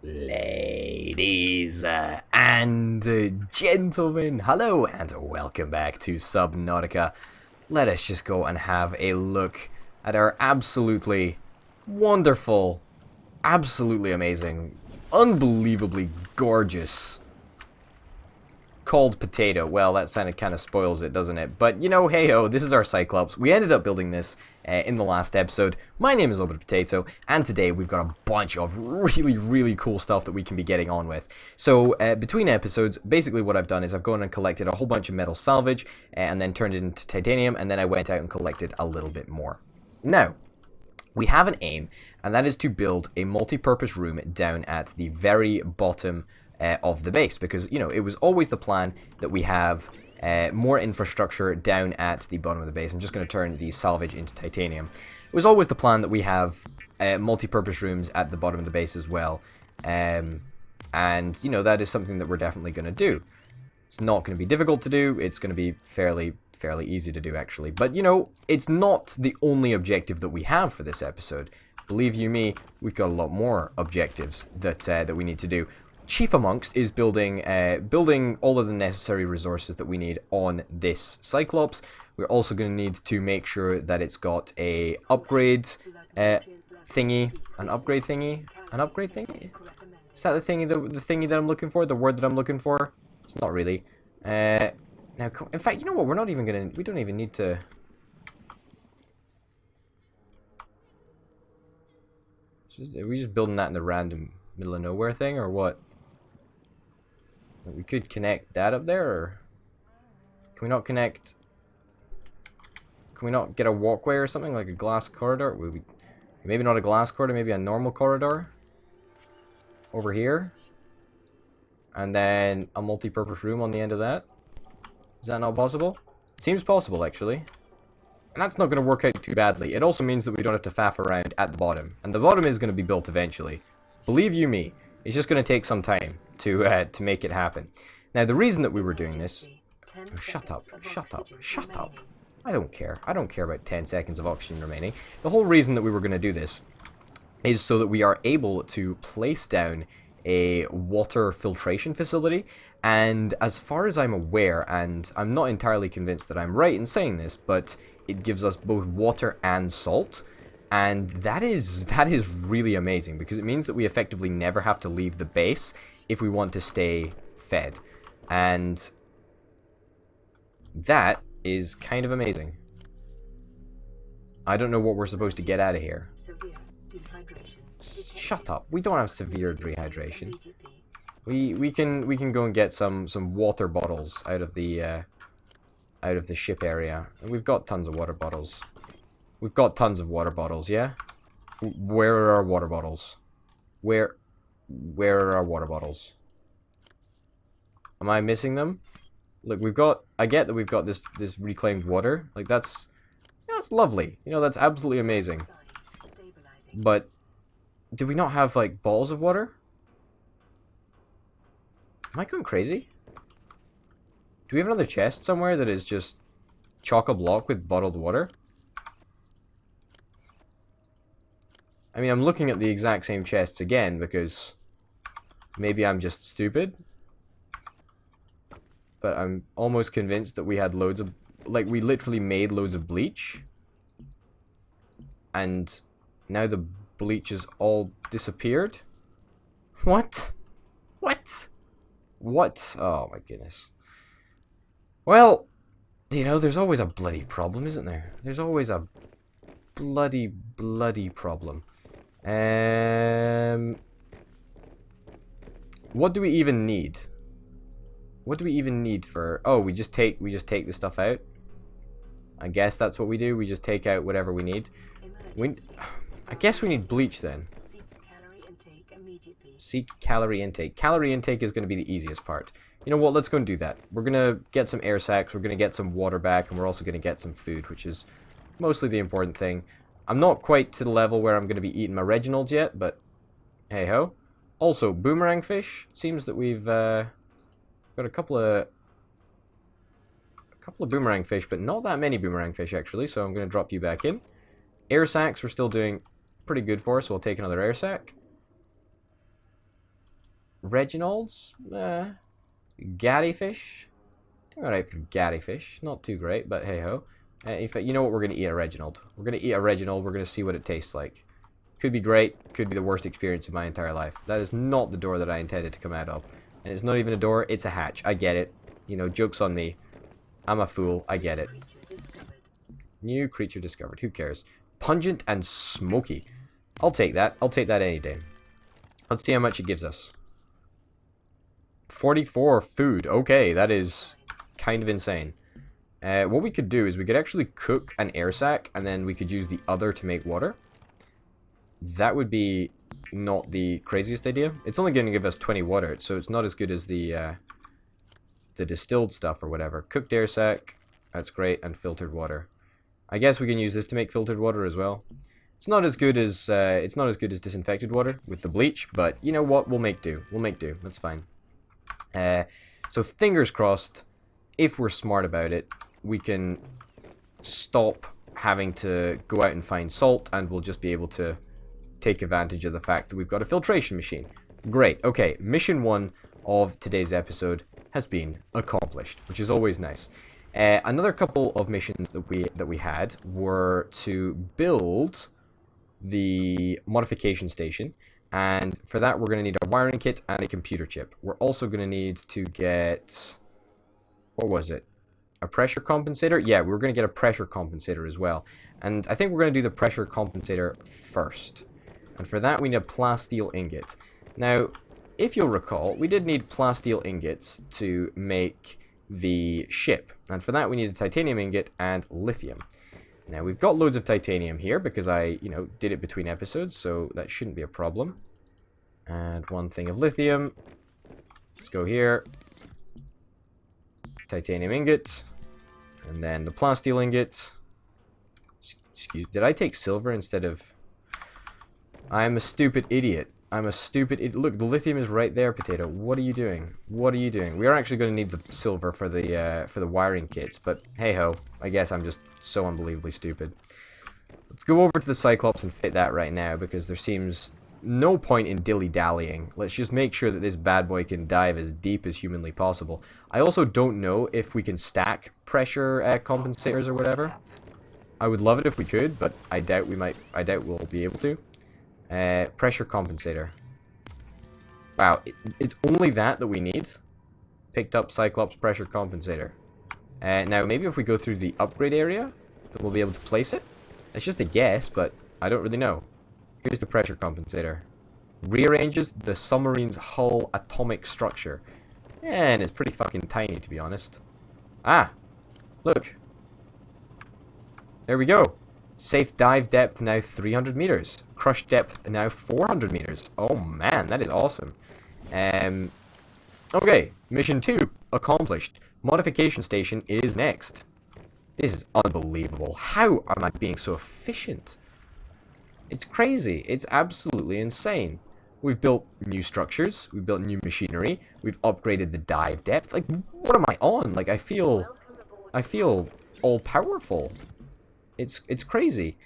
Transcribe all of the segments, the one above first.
Ladies and gentlemen, hello and welcome back to Subnautica. Let us just go and have a look at our absolutely wonderful, absolutely amazing, unbelievably gorgeous called potato. Well, that kind of spoils it, doesn't it? But, you know, hey-ho, this is our Cyclops. We ended up building this in the last episode. My name is Orbital Potato, and today we've got a bunch of really cool stuff that we can be getting on with. So, between episodes, basically what I've done is I've gone and collected a whole bunch of metal salvage, and then turned it into titanium, and then I went out and collected a little bit more. Now, we have an aim, and that is to build a multi-purpose room down at the very bottom of the base, because, you know, it was always the plan that we have more infrastructure down at the bottom of the base. I'm just going to turn the salvage into titanium. It was always the plan that we have multi-purpose rooms at the bottom of the base as well, and, you know, that is something that we're definitely going to do. It's not going to be difficult to do. It's going to be fairly easy to do, actually. But, you know, it's not the only objective that we have for this episode. Believe you me, we've got a lot more objectives that we need to do. Chief amongst is building all of the necessary resources that we need on this Cyclops. We're also going to need to make sure that it's got a upgrade thingy, an upgrade thingy. Is that the thingy, the thingy that I'm looking for, the word that I'm looking for? It's not really. Now, in fact, you know what? We don't even need to. Are we just building that in the random middle of nowhere thing, or what? We could connect that up there, or can we not connect? Can we not get a walkway or something, like a glass corridor? Maybe not a glass corridor, maybe a normal corridor over here, and then a multi-purpose room on the end of that. Is that not possible? It seems possible, actually. And that's not going to work out too badly. It also means that we don't have to faff around at the bottom. And the bottom is going to be built eventually. Believe you me, it's just going to take some time to make it happen. Now, the reason that we were doing this... Oh, shut up. I don't care. I don't care about 10 seconds of oxygen remaining. The whole reason that we were going to do this is so that we are able to place down a water filtration facility. And as far as I'm aware, and I'm not entirely convinced that I'm right in saying this, but it gives us both water and salt. And that is really amazing, because it means that we effectively never have to leave the base if we want to stay fed. And that is kind of amazing. I don't know what we're supposed to get out of here. Shut up. We don't have severe dehydration. We can go and get some water bottles out of the ship area. And we've got tons of water bottles. We've got tons of water bottles, yeah? Where are our water bottles? Where are our water bottles? Am I missing them? Look, I get that we've got this reclaimed water. Like, that's lovely. You know, that's absolutely amazing. But do we not have, like, balls of water? Am I going crazy? Do we have another chest somewhere that is just chock-a-block with bottled water? I mean, I'm looking at the exact same chests again, because maybe I'm just stupid. But I'm almost convinced that we had loads of... Like, we literally made loads of bleach. And now the bleach has all disappeared? What? What? Oh, my goodness. Well, you know, there's always a bloody problem, isn't there? There's always a bloody problem. What do we even need? What do we even need for... Oh, we just take the stuff out. I guess that's what we do. We just take out whatever we need. I guess we need bleach then. Seek calorie intake. Calorie intake is going to be the easiest part. You know what? Let's go and do that. We're going to get some air sacs. We're going to get some water back. And we're also going to get some food, which is mostly the important thing. I'm not quite to the level where I'm going to be eating my Reginalds yet, but hey-ho. Also, boomerang fish. It seems that we've got a couple of boomerang fish, but not that many boomerang fish, actually, so I'm going to drop you back in. Air sacs we're still doing pretty good for, so we'll take another air sac. Reginald's? Gaddy fish? Alright for gaddy fish. Not too great, but hey ho. In fact, you know what? We're going to eat a Reginald. We're going to eat a Reginald. We're going to see what it tastes like. Could be great. Could be the worst experience of my entire life. That is not the door that I intended to come out of. And it's not even a door. It's a hatch. I get it. You know, joke's on me. I'm a fool. I get it. New creature discovered. Who cares? Pungent and smoky. I'll take that. I'll take that any day. Let's see how much it gives us. 44 food. Okay, that is kind of insane. What we could do is we could actually cook an air sac, and then we could use the other to make water. That would be not the craziest idea. It's only going to give us 20 water, so it's not as good as the distilled stuff or whatever. Cooked air sac, that's great, and filtered water. I guess we can use this to make filtered water as well. It's not as good as disinfected water with the bleach, but you know what? We'll make do. We'll make do. That's fine. So fingers crossed, if we're smart about it, we can stop having to go out and find salt, and we'll just be able to take advantage of the fact that we've got a filtration machine. Great. Okay, mission 1 of today's episode has been accomplished, which is always nice. Another couple of missions that we had were to build the modification station, and for that we're going to need a wiring kit and a computer chip. We're also going to need to get, what was it? A pressure compensator? Yeah, we're going to get a pressure compensator as well. And I think we're going to do the pressure compensator first. And for that we need a plasteel ingot. Now, if you'll recall, we did need plasteel ingots to make the ship. And for that we need a titanium ingot and lithium. Now, we've got loads of titanium here because I, you know, did it between episodes, so that shouldn't be a problem. And 1 thing of lithium. Let's go here. Titanium ingot. And then the plasteel ingot. Excuse, did I take silver instead of... I'm a stupid idiot. I'm a stupid idiot. Look, the lithium is right there, Potato. What are you doing? What are you doing? We are actually going to need the silver for the wiring kits, but hey-ho. I guess I'm just so unbelievably stupid. Let's go over to the Cyclops and fit that right now, because there seems no point in dilly-dallying. Let's just make sure that this bad boy can dive as deep as humanly possible. I also don't know if we can stack pressure compensators or whatever. I would love it if we could, but I doubt we'll be able to. Pressure compensator. Wow, it's only that we need. Picked up Cyclops pressure compensator. Now, maybe if we go through the upgrade area, then we'll be able to place it. It's just a guess, but I don't really know. Here's the pressure compensator. Rearranges the submarine's hull atomic structure. And it's pretty fucking tiny, to be honest. Ah! Look. There we go. Safe dive depth now 300 meters. Crush depth now 400 meters. Oh man, that is awesome. Okay, mission 2 accomplished. Modification station is next. This is unbelievable. How am I being so efficient? It's crazy. It's absolutely insane. We've built new structures. We've built new machinery. We've upgraded the dive depth. Like, what am I on? Like, I feel all powerful. It's crazy.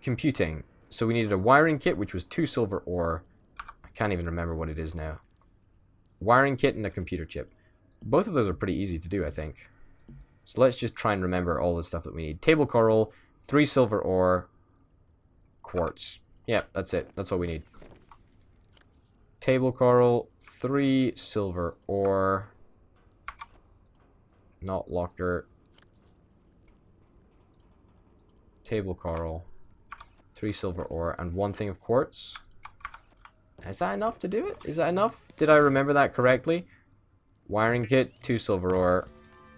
Computing. So we needed a wiring kit, which was 2 silver ore. I can't even remember what it is now. Wiring kit and a computer chip. Both of those are pretty easy to do, I think. So let's just try and remember all the stuff that we need. Table coral, 3 silver ore, quartz. Yeah, that's it. That's all we need. Table coral, 3 silver ore. Not locker. Table coral, 3 silver ore, and 1 thing of quartz. Is that enough to do it? Is that enough? Did I remember that correctly? Wiring kit, 2 silver ore.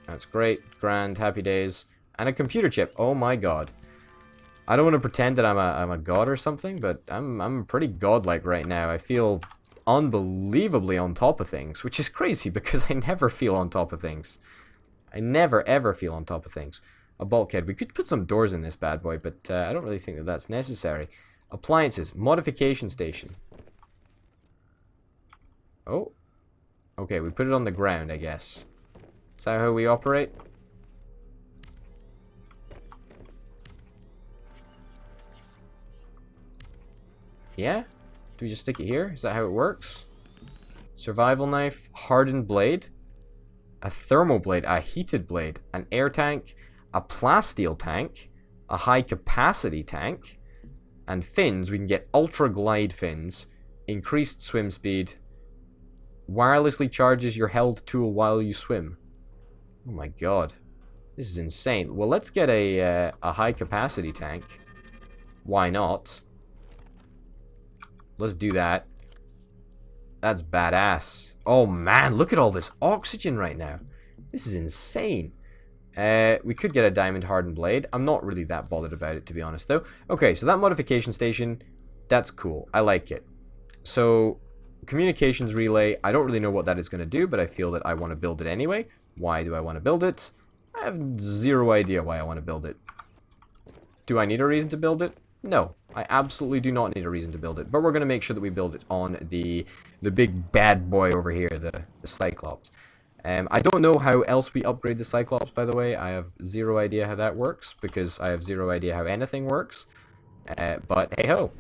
That's great. Grand. Happy days. And a computer chip. Oh my god. I don't want to pretend that I'm a god or something, but I'm pretty godlike right now. I feel unbelievably on top of things, which is crazy because I never feel on top of things. I never ever feel on top of things. A bulkhead. We could put some doors in this bad boy, but I don't really think that that's necessary. Appliances. Modification station. Oh. Okay, we put it on the ground, I guess. Is that how we operate? Yeah? Do we just stick it here? Is that how it works? Survival knife, hardened blade, a thermal blade, a heated blade, an air tank, a plasteel tank, a high capacity tank, and fins. We can get ultra glide fins, increased swim speed, wirelessly charges your held tool while you swim. Oh my god. This is insane. Well, let's get a high capacity tank. Why not? Let's do that. That's badass. Oh man, look at all this oxygen right now. This is insane. We could get a diamond hardened blade. I'm not really that bothered about it, to be honest, though. Okay, so that modification station, that's cool. I like it. So, communications relay, I don't really know what that is going to do, but I feel that I want to build it anyway. Why do I want to build it? I have zero idea why I want to build it. Do I need a reason to build it? No, I absolutely do not need a reason to build it. But we're going to make sure that we build it on the big bad boy over here, the Cyclops. I don't know how else we upgrade the Cyclops, by the way. I have zero idea how that works, because I have zero idea how anything works. But hey-ho.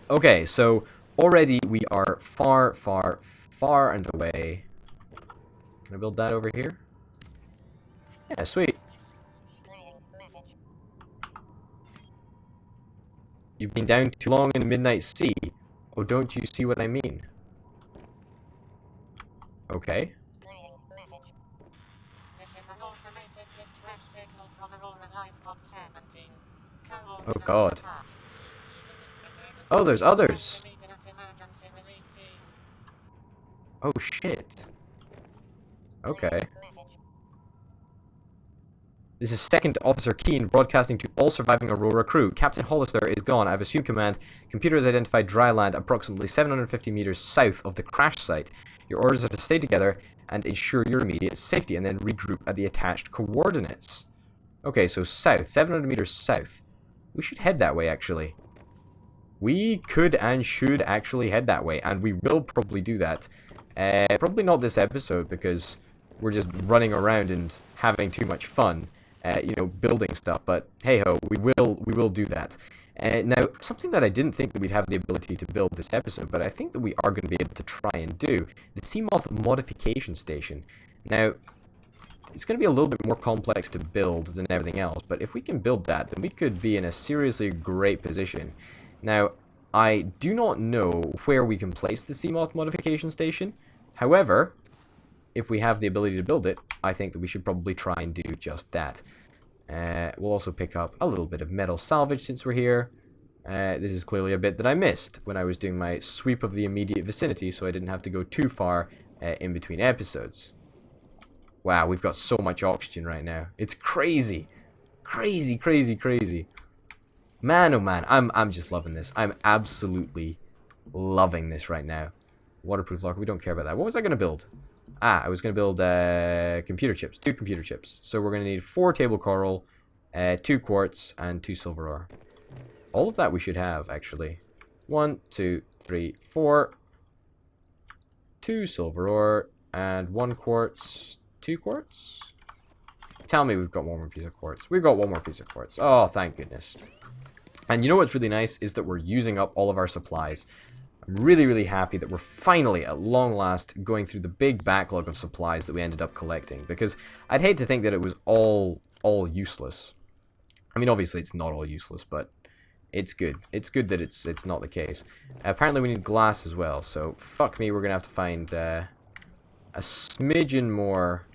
Okay, so already we are far, far, far and away. Can I build that over here? Yeah, sweet. You've been down too long in the midnight sea. Oh, don't you see what I mean? Okay. Oh god. Oh, there's others. Oh shit. Okay. This is Second Officer Keane broadcasting to all surviving Aurora crew. Captain Hollister is gone. I've assumed command. Computer has identified dry land approximately 750 meters south of the crash site. Your orders are to stay together and ensure your immediate safety, and then regroup at the attached coordinates. Okay, so south, 700 meters south. We should head that way, actually. We could and should actually head that way, and we will probably do that. Probably not this episode, because we're just running around and having too much fun. You know, building stuff, but hey-ho, we will do that. Now, something that I didn't think that we'd have the ability to build this episode, but I think that we are going to be able to try and do, the Seamoth Modification Station. Now, it's going to be a little bit more complex to build than everything else, but if we can build that, then we could be in a seriously great position. Now, I do not know where we can place the Seamoth Modification Station. However, if we have the ability to build it, I think that we should probably try and do just that. We'll also pick up a little bit of metal salvage since we're here. This is clearly a bit that I missed when I was doing my sweep of the immediate vicinity, so I didn't have to go too far in between episodes. Wow, we've got so much oxygen right now. It's crazy. Crazy, crazy, crazy. Man, oh man, I'm just loving this. I'm absolutely loving this right now. Waterproof locker, we don't care about that. What was I going to build? Ah, I was going to build computer chips. 2 computer chips. So we're going to need 4 table coral, 2 quartz, and 2 silver ore. All of that we should have, actually. 1, 2, 3, 4. 2 silver ore, and 1 quartz. 2 quartz? Tell me we've got one more piece of quartz. We've got one more piece of quartz. Oh, thank goodness. And you know what's really nice is that we're using up all of our supplies. I'm really, really happy that we're finally, at long last, going through the big backlog of supplies that we ended up collecting. Because I'd hate to think that it was all useless. I mean, obviously it's not all useless, but it's good. It's good that it's not the case. Apparently we need glass as well, so fuck me, we're going to have to find a smidgen more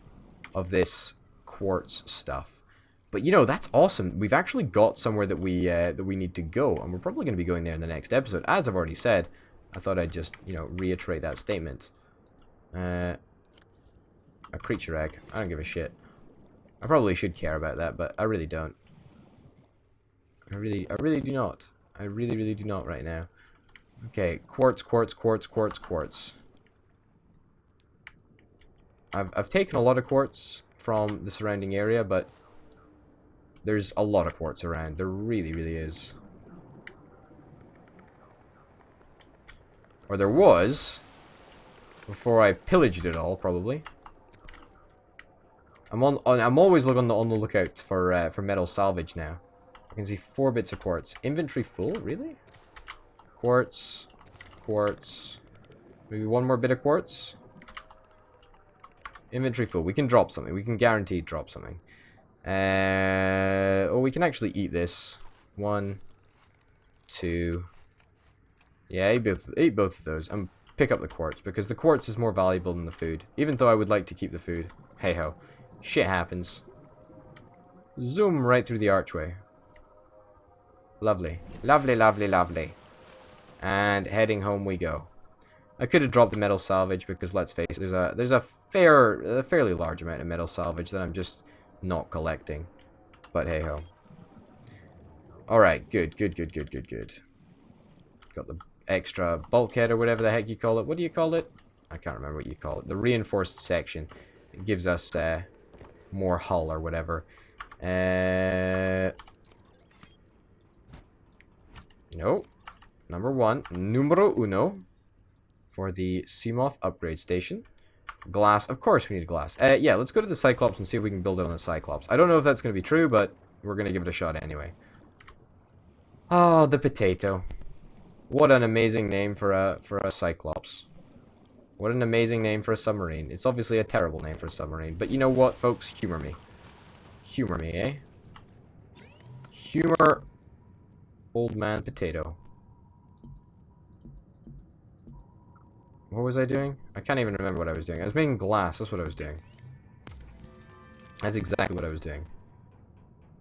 of this quartz stuff. But you know, that's awesome. We've actually got somewhere that we need to go, and we're probably going to be going there in the next episode. As I've already said, I thought I'd just, you know, reiterate that statement. A creature egg. I don't give a shit. I probably should care about that, but I really don't. I really do not. I really, really do not right now. Okay, quartz, quartz, quartz, quartz, quartz. I've taken a lot of quartz from the surrounding area, but there's a lot of quartz around. There really, really is. Or there was, before I pillaged it all, probably. I'm always on the lookout for metal salvage now. I can see 4 bits of quartz. Inventory full, really? Quartz, quartz, Maybe one more bit of quartz. Inventory full. We can drop something. We can guarantee drop something. Oh, we can actually eat this. 1, 2. Yeah, eat both of those. And pick up the quartz, because the quartz is more valuable than the food. Even though I would like to keep the food. Hey ho. Shit happens. Zoom right through the archway. Lovely. Lovely, lovely, lovely. And heading home we go. I could have dropped the metal salvage because, let's face it, there's a fairly large amount of metal salvage that I'm just not collecting. But hey ho. Alright, good. Got the extra bulkhead or whatever the heck you call it. What do you call it? I can't remember what you call it. The reinforced section. It gives us more hull or whatever. No. Numero uno. For the Seamoth upgrade station. Glass. Of course we need glass. Yeah, let's go to the Cyclops and see if we can build it on the Cyclops. I don't know if that's going to be true, but we're going to give it a shot anyway. Oh, the potato. What an amazing name for a Cyclops. What an amazing name for a submarine. It's obviously a terrible name for a submarine, but you know what, folks? Humor me. Humor me, eh? Humor old man potato. What was I doing? I can't even remember what I was doing. I was making glass. That's what I was doing. That's exactly what I was doing.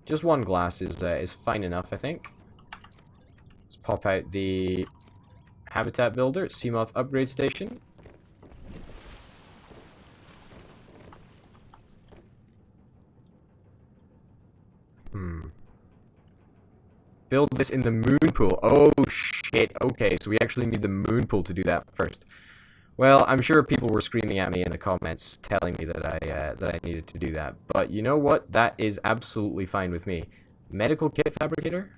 Just one glass is fine enough, I think. Let's pop out the habitat builder, Seamoth upgrade station. Build this in the moon pool. Oh shit. Okay, so we actually need the moon pool to do that first. Well, I'm sure people were screaming at me in the comments telling me that I needed to do that. But you know what? That is absolutely fine with me. Medical kit fabricator?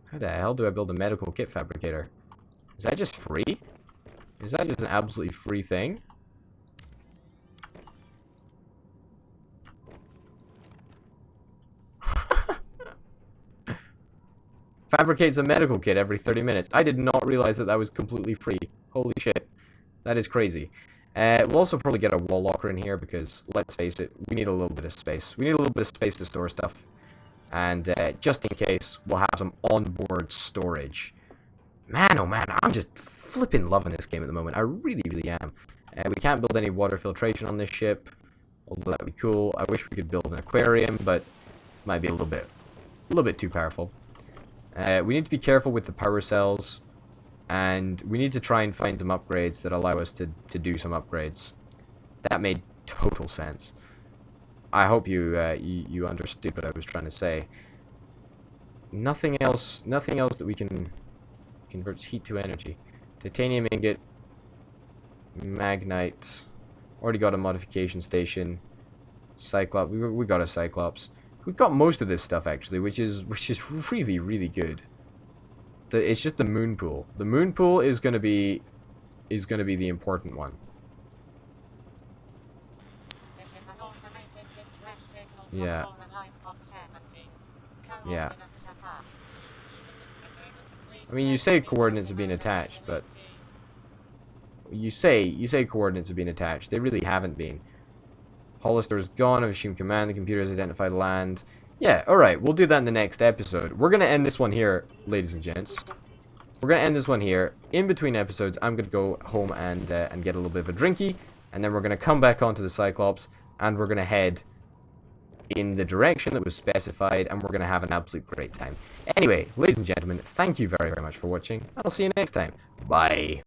How the hell do I build a medical kit fabricator? Is that just free? Is that just an absolutely free thing? Fabricates a medical kit every 30 minutes. I did not realize that that was completely free. Holy shit. That is crazy. We'll also probably get a wall locker in here because, let's face it, we need a little bit of space. We need a little bit of space to store stuff. And just in case, we'll have some onboard storage. Man, oh man, I'm just flipping loving this game at the moment. I really, really am. We can't build any water filtration on this ship, although that would be cool. I wish we could build an aquarium, but it might be a little bit too powerful. We need to be careful with the power cells, and we need to try and find some upgrades that allow us to do some upgrades. That made total sense. I hope you understood what I was trying to say. Nothing else that we can converts heat to energy. Titanium ingot, magnite. Already got a modification station. Cyclops. We got a Cyclops. We've got most of this stuff actually, which is really, really good. It's just the moon pool. The moon pool is gonna be the important one. Yeah. Yeah. I mean, you say coordinates have been attached, but you say coordinates have been attached. They really haven't been. Hollister's gone. I've assumed command. The computer has identified land. Yeah, alright. We'll do that in the next episode. We're going to end this one here, ladies and gents. We're going to end this one here. In between episodes, I'm going to go home and get a little bit of a drinky. And then we're going to come back onto the Cyclops. And we're going to head in the direction that was specified. And we're going to have an absolute great time. Anyway, ladies and gentlemen, thank you very, very much for watching. I'll see you next time. Bye.